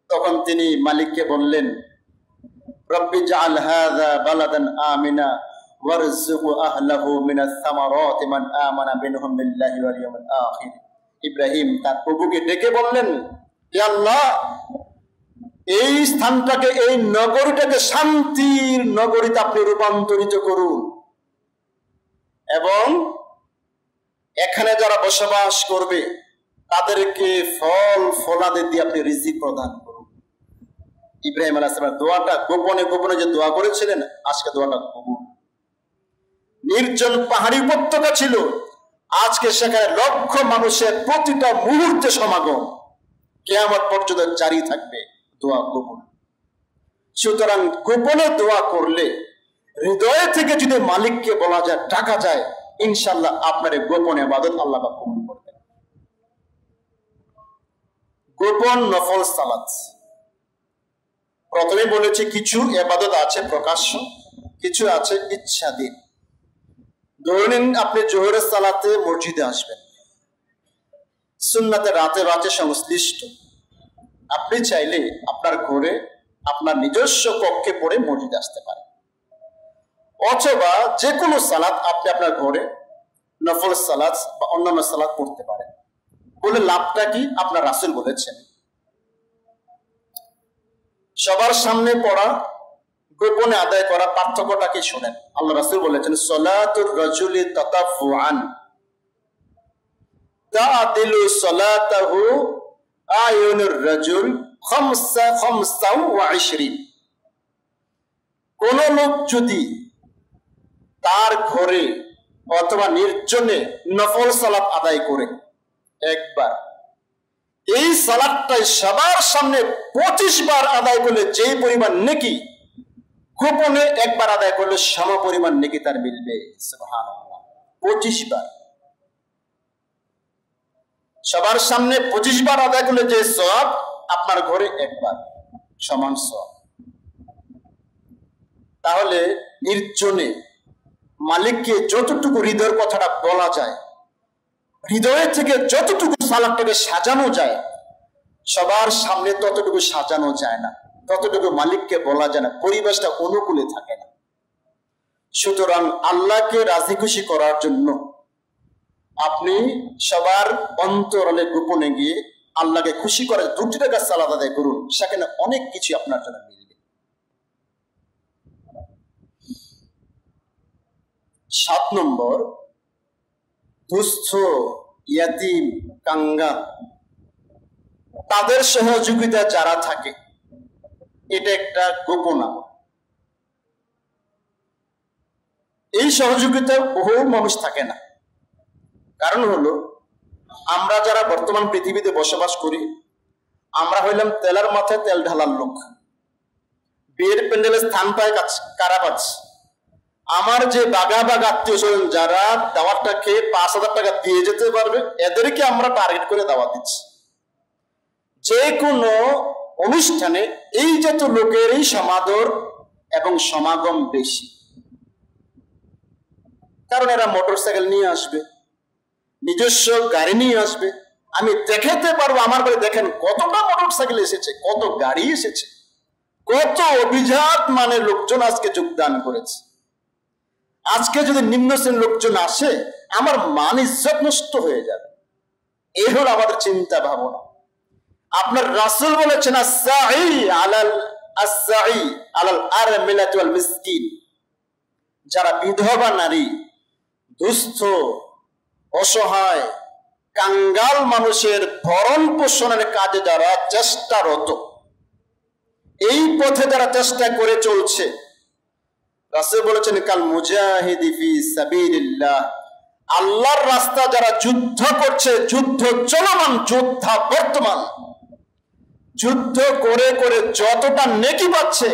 তখন তিনি মালিককে বললেন, রব্বি জাআল হাযা বালাদান আমিনা ওয়ারযুক আহলাহু মিনাস সামারাতি মান আমানা বিনহুম বিল্লাহি ওয়াল ইয়াউমিল আখির। ইব্রাহিম তার প্রভুকে ডেকে বললেন, হে আল্লাহ, এই স্থানটাকে, এই নগরীটাকে শান্তির নগরীতে আপনি রূপান্তরিত করুন, এবং এখানে যারা বসবাস করবে তাদেরকে ফল ফলাদি দিয়ে আপনি রিজিক প্রদান করুন। ইব্রাহিম আলাইহিস সালাম দোয়াটা গোপনে গোপনে যে দোয়া করেছিলেন, আজকে দোয়াটা কবুল। নির্জন পাহাড়ি উপত্যকা ছিল, আজকে সেখানে লক্ষ মানুষের প্রতিটা মুহূর্তে সমাগম, কিয়ামত পর্যন্ত জারি থাকবে, দোয়া কবুল। সুতরাং গোপনে দোয়া করলে, হৃদয় থেকে যদি মালিককে বলা যায়, ডাকা যায়, ইনশাআল্লাহ আপনার গোপন ইবাদত আল্লাহ পাক কবুল করবেন। গোপন নফল সালাত, প্রথমে বলেছি কিছু ইবাদত আছে প্রকাশ্য, কিছু আছে ইচ্ছাধীন। ধরে নিন আপনি জোহরের সালাতে মসজিদে আসবেন, সুন্নাতে রাতে রাতে সংশ্লিষ্ট, আপনি চাইলে আপনার ঘরে, আপনার নিজস্ব কক্ষে পড়ে মসজিদে আসতে পারেন, অথবা যে কোনো সালাত আপনি আপনার ঘরে নফল সালাত বা অন্যান্য সালাত পড়তে পারেন। বলে লাভটা কি? আপনার রাসূল বলেছেন, সবার সামনে পড়া, গোপনে আদায় করা, পার্থক্যটা কি শোনেন। আল্লাহ রাসূল বলেছেন, সালাতুর রাজুলি তাতাফুআন তাআদিলু সালাতাহু আয়ুনুর রাজুল 25। কোন লোক যদি তার ঘরে অথবা নির্জনে নফল সালাত আদায় করে একবার, এই সালাতটাই সবার সামনে 25 বার আদায় করলে যেই পরিমাণ নেকি, গোপনে একবার আদায় করলে সম পরিমাণ নেকি তার মিলবে। সুবহানাল্লাহ, 25 বার। সবার সামনে 25 বার আদায় করলে যে সওয়াব, আপনার ঘরে একবার সমান সওয়াব। তাহলে নির্জনে মালিককে যতটুকু হৃদয়ের কথাটা বলা যায়, হৃদয়ের থেকে যতটুকু সালাদটাকে সাজানো যায়, সবার সামনে ততটুকু সাজানো যায় না, ততটুকু মালিককে বলা যায় না, পরিবেশটা অনুকূলে থাকে না। সুতরাং আল্লাহকে রাজি খুশি করার জন্য আপনি সবার অন্তরালে গোপনে গিয়ে আল্লাহকে খুশি করে 2 রাকাত সালাত আদায় করুন, সেখানে অনেক কিছু আপনার জন্য মিলবে। 7 নম্বর, দুস্থ, ইয়াতিম, কাঙ্গাল তাদের সহযোগিতা যারা থাকে, এটা একটা গোপন আমল। এই সহযোগিতা বহু মানুষ থাকে না। কারণ হলো, আমরা যারা বর্তমান পৃথিবীতে বসবাস করি, আমরা হইলাম তেলার মাথায় তেল ঢালার লোক। বিয়ের প্যান্ডেলে স্থান পায় কারা পাচ্ছে? আমার যে বাগা বাগা আত্মীয় স্বজন যারা দাওয়াতটা খেয়ে 5,000 টাকা দিয়ে যেতে পারবে, এদেরকে আমরা টার্গেট করে দাওয়াত দিচ্ছি। যে কোনো অনুষ্ঠানে এই যত লোকের এই সমাদর এবং সমাগম বেশি, কারণ এরা মোটরসাইকেল নিয়ে আসবে, নিজস্ব গাড়ি নিয়ে আসবে। আমি দেখাতে পারবো আমার বাড়ি দেখেন কতটা মোটরসাইকেল এসেছে, কত গাড়ি এসেছে, কত অভিজাত মানে লোকজন আজকে যোগদান করেছে। আজকে যদি নিম্ন শ্রেণীর লোকজন আসে, আমার মান ইজ্জত নষ্ট হয়ে যাবে। এই হলো আমাদের চিন্তা ভাবনা। আপনার রাসূল বলেছেন, as-sa'i আলাল আরমিলাতি ওয়াল মিসকিন, যারা বিধবা নারী, দুস্থ, অসহায়, কাঙ্গাল মানুষের ভরণ পোষণের কাজে যারা চেষ্টারত, এই পথে যারা চেষ্টা করে চলছে, রাসূল বলেছেন কাল মুজাহিদি ফি সাবিলিল্লাহ, আল্লাহর রাস্তা যারা যুদ্ধ করছে, যুদ্ধ চলমান, যোদ্ধা বর্তমান, যুদ্ধ করে করে যতটা নেকি পাচ্ছে,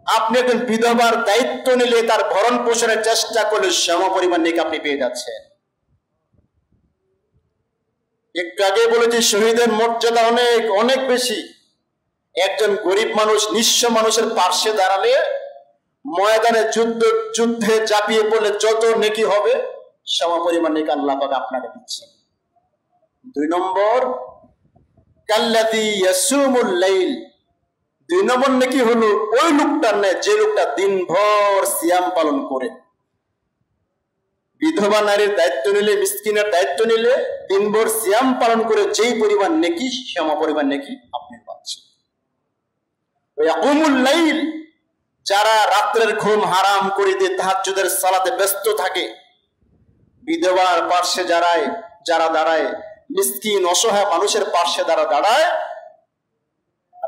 আপনি একজন বিধবার দায়িত্ব নিলে, তার ভরণ পোষণের চেষ্টা করলে সম পরিমাণ নেকি আপনি পেয়ে যাচ্ছেন। একটু আগে বলেছি শহীদের মর্যাদা অনেক অনেক বেশি। একজন গরিব মানুষ, নিঃস্ব মানুষের পার্শ্বে দাঁড়ালে, ময়দানে যুদ্ধে ঝাঁপিয়ে পড়লে যত নেকি হবে, সম পরিমাণ নেকি আল্লাহ পাক আপনাকে দিচ্ছেন। 2 নম্বর, কাল্লাযী ইয়াসুমুল লাইল, 2 নম্বর নেকি হলো ওই লোকটার ন্যায় যে লোকটা দিনভর সিয়াম পালন করে। বিধবা নারীর দায়িত্ব নিলে, মিসকিনের দায়িত্ব নিলে, দিনভর সিয়াম পালন করে যেই পরিমাণ নেকি, সম পরিমাণ নেকি আপনি পাচ্ছেন। ইয়াকুমুল লাইল, যারা রাত্রের ঘুম হারাম করে দিয়ে তাহাজ্জুদের সালাতে ব্যস্ত থাকে, বিধবার পার্শ্বে যারা দাঁড়ায়, মিসকিন অসহায় মানুষের পার্শ্বে দাঁড়ায়,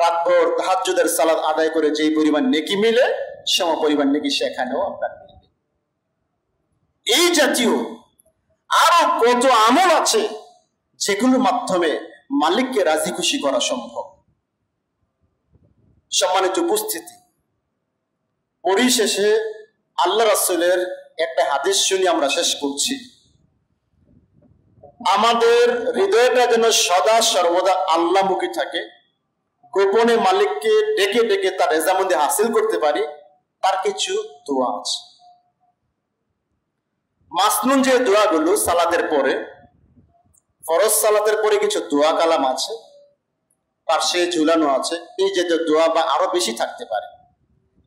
রাতভর তাহাজ্জুদের সালাত আদায় করে যেই পরিমাণ নেকি মিলে, সম পরিমাণ নেকি সেখানেও আপনার মিলবে। এই জাতীয় আরো কত আমল আছে যেগুলোর মাধ্যমে মালিককে রাজি খুশি করা সম্ভব। সম্মানিত উপস্থিতি, পরিশেষে আল্লাহ রাসূলের একটা হাদিস শুনি আমরা শেষ করছি। আমাদের হৃদয়টা যেন সদা সর্বদা আল্লাহমুখী থাকে, গোপনে মালিককে ডেকে ডেকে তার রেজামন্দি হাসিল করতে পারি, তার কিছু দোয়া আছে। মাসনুন যে দোয়াগুলো সালাতের পরে, ফরজ সালাতের পরে কিছু দোয়া কালাম আছে, পার্শ্বে ঝুলানো আছে। এই যে দোয়া বা আরো বেশি থাকতে পারে,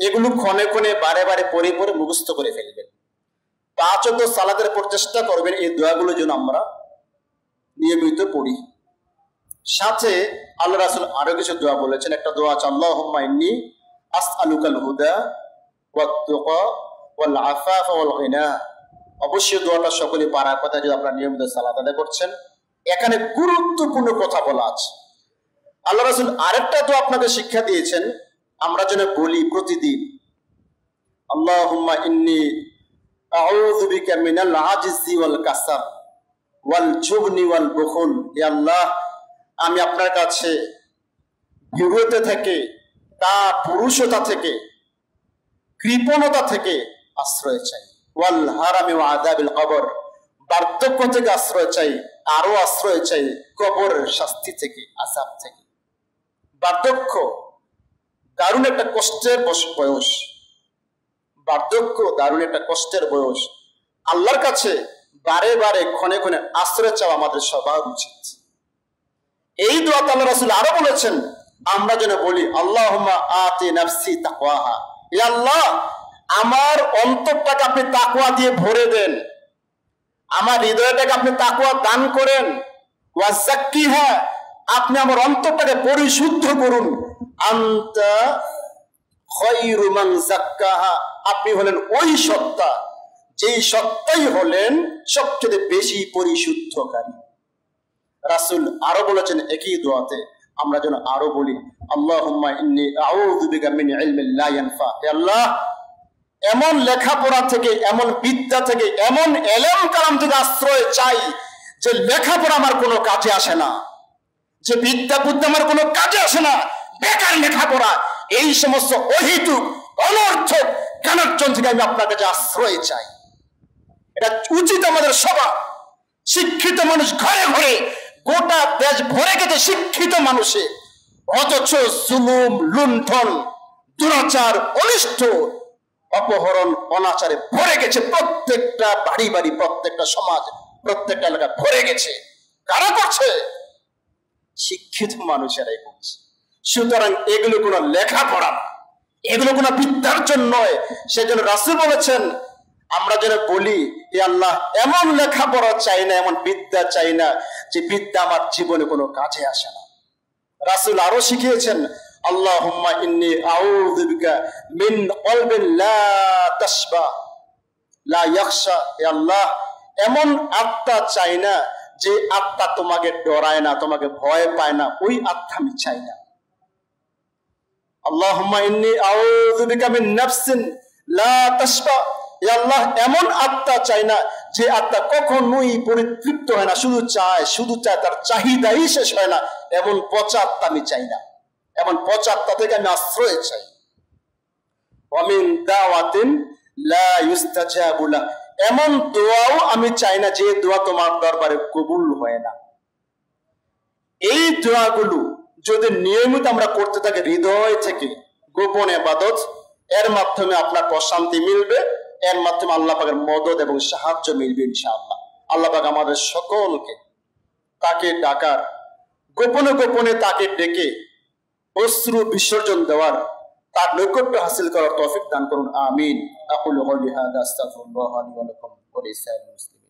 এগুলো ক্ষণে ক্ষণে বারে বারে পরে পরে মুখস্থ করে ফেলবেন। 5 ওয়াক্ত সালাতের পর চেষ্টা করবেন এই দোয়াগুলো যেন আমরা নিয়মিত পড়ি। সাথে আল্লাহ রাসূল আরো কিছু দোয়া বলেছেন। একটা দোয়া আছে, আল্লাহুম্মা ইন্নী আসআলুকাল হুদা ওয়াত তুকা ওয়াল আফাফা ওয়াল গিনা। অবশ্যই দোয়াটা সকলে পারার কথা, যদি আপনারা নিয়মিত সালাত আদায় করছেন। এখানে গুরুত্বপূর্ণ কথা বলা আছে। আল্লাহ রাসূল আরেকটা দোয়া আপনাকে শিক্ষা দিয়েছেন, আমরা যেন বলি প্রতিদিন, আল্লাহুম্মা ইন্নী আউযু বিকা মিনাল আজিজি ওয়াল কাসাল ওয়াল জুবনি ওয়াল বুখল। হে আল্লাহ, আমি আপনার কাছে বিরুদ্ধে থেকে, পুরুষতা থেকে, কৃপণতা থেকে আশ্রয় চাই। ওয়াল হারামি ওয়া আযাবিল কবর, বার্ধক্য থেকে আশ্রয় চাই, আরো আশ্রয় চাই কবরের শাস্তি থেকে, আযাব থেকে। বার্ধক্য দারুণ একটা কষ্টের বয়স। বার্ধক্য দারুণ একটা কষ্টের বয়স। আল্লাহর কাছে বারে বারে ক্ষণে ক্ষণে আশ্রয় চাওয়া আমাদের সবার উচিত। এই দোয়াতে আল্লাহ রাসূল আরো বলেছেন, আমরা যেন বলি আল্লাহুম্মা আতি নাফসি তাকওয়াহা, হে আল্লাহ আমার অন্তরটাকে আপনি তাকওয়া দিয়ে ভরে দেন, আমার হৃদয়টাকে আপনি তাকওয়া দান করেন। ওয়া যাক্কিহা, আপনি আমার অন্তরটাকে পরিশুদ্ধ করুন। আনতা খায়রু মান যাক্কাহা, আপনি হলেন ওই সত্তা যেই সত্তাই হলেন সবচেয়ে বেশি পরিশুদ্ধকারী। রাসূল আরো বলেছেন একই দোয়াতে, আমরা যেন আরো বলি আল্লাহুম্মা ইন্নী আউযু বিকা মিন ইলমিন লা ইয়ানফা, হে আল্লাহ এমন লেখাপড়া থেকে, এমন বিদ্যা থেকে, এমন এলেম কালাম থেকে আশ্রয় চাই যে লেখাপড়া আমার কোনো কাজে আসে না, যে বিদ্যা বুদ্ধি আমার কোনো কাজে আসে না, বেকার লেখাপড়া, এই সমস্ত অহেতুক অনর্থক জ্ঞানার্জন থেকে আমি আপনার কাছে আশ্রয় চাই। এটা উচিত আমাদের সবার। শিক্ষিত মানুষ ঘরে ঘরে, গোটা দেশ ভরে গেছে শিক্ষিত মানুষে, অথচ জুলুম, লুণ্ঠন, দুরাচার, অনিষ্ট, অপহরণ, অনাচারে ভরে গেছে প্রত্যেকটা বাড়ি বাড়ি, প্রত্যেকটা সমাজ, প্রত্যেকটা এলাকা ভরে গেছে। কারা করছে? শিক্ষিত মানুষেরাই করছে। সুতরাং এগুলো কোনো লেখাপড়া না, এগুলো কোনো বিদ্যার্জন নয়। সেজন্য রাসূল বলেছেন আমরা যেন বলি, হে আল্লাহ এমন লেখাপড়া চাই না, এমন বিদ্যা চাই না যে বিদ্যা আমার জীবনে কোনো কাজে আসে না। রাসূল আরো শিখিয়েছেন আল্লাহুম্মা ইন্নী আউযু বিকা মিন কলবিন লা তাশবা লা ইয়াখশা, হে আল্লাহ এমন আত্মা চাই না যে আত্মা তোমাকে ডরায় না, তোমাকে ভয় পায় না, ওই আত্মা আমি চাই না। আল্লাহুম্মা ইন্নী আউযু বিকা মিন নাফসিন লা তাশবা, হে আল্লাহ এমন আত্মা চাই না যে আত্মা কখনোই পরিতৃপ্ত হয় না, শুধু চায়, তার চাহিদাই শেষ হয় না, এমন পচা আত্মা আমি চাই না। এমন পচা আত্মা থেকে আমি আশ্রয় চাই। ওয়া মিন দাওয়াতিন লা ইউস্তাজাবু লাহ, এমন দোয়াও আমি চাই না যে দোয়া তোমার দরবারে কবুল হয় না। এই দোয়াগুলো যদি নিয়মিত আমরা করতে থাকি হৃদয় থেকে, গোপন ইবাদত, এর মাধ্যমে আপনার প্রশান্তি মিলবে, এর মাধ্যমে আল্লাহ পাকের মদদ এবং সাহায্য মিলবে ইনশাআল্লাহ। আল্লাহ পাক আমাদের সকলকে তাকে ডাকার, গোপনে গোপনে তাকে ডেকে অশ্রু বিসর্জন দেওয়ার, তার নৈকট্য হাসিল করার তৌফিক দান করুন। আমিন। আকুলু কওলি হাযা আস্তাগফিরুল্লাহ লি ওয়া লাকুম ওয়া লিসাইরিল মুসলিমিন।